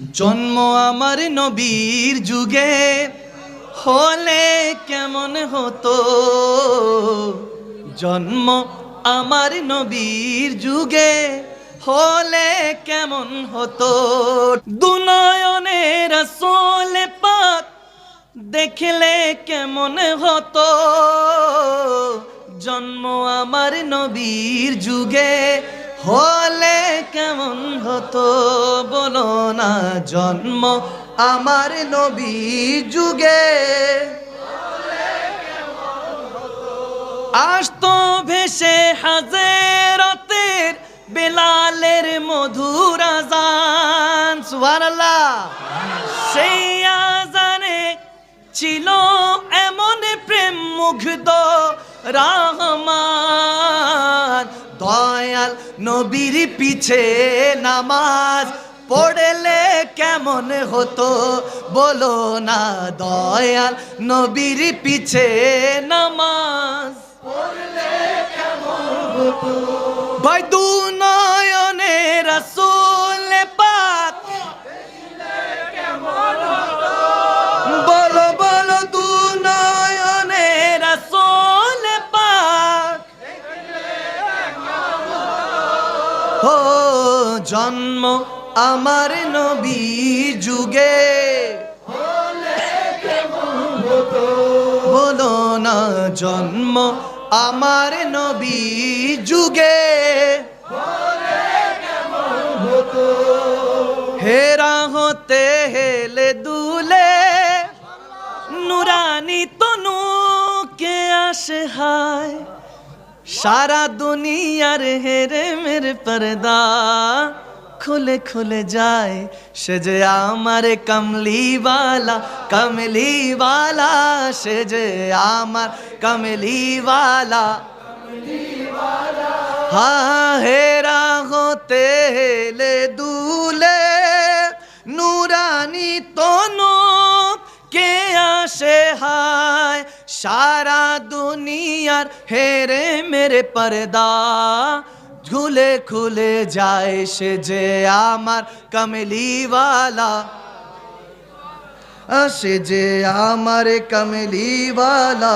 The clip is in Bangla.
জন্ম আমার নবীর যুগে হলে কেমন হতো, জন্ম আমার নবীর যুগে হলে কেমন হতো। দুনয়নে রাসূল পাক দেখলে কেমন হতো, জন্ম আমার নবীর যুগে হলে কেমন হতো। বলো না জন্ম আমার নবীর যুগে আসতো ভেসে হাজেরাতের বেলালের মধুর আযান, সুবহানাল্লাহ। সেই আযানে ছিল এমন প্রেম মুগ্ধ রহমান, দয়াল নবীর পিছে নামাজ পড়লে কেমন হতো। বলো না দয়াল নবীর পিছে নামাজ পড়লে কেমন হতো। ভাই দুনয়নে রাসূল পাক দেখলে কেমন হতো। বলো বলো দুনয়নে রাসূল পাক দেখলে কেমন হতো। ও জন্ম আমার নবী যুগে হলে কেমন হতো। বলো না জন্ম আমার নবী যুগে হলে কেমন হতো। হেরা হতে হেলে দুলে নুরানি তনু কে আসে হায়, সারা দুনিয়ার হেরেমের পর্দা খুলে খুলে যায়। সে যে আমার কমলিওয়ালা কমলিওয়ালা, সে যে আমার কমলিওয়ালা হ্যাঁ। হেরা হতে হেলে দুলে নুরানি তনু কে আসে হায়, সারা দুনিয়ার হেরে মেরে পর্দা খুলে খুলে যায়। সে যে আমার কমলিওয়ালা, সে যে আমার কমলিওয়ালা।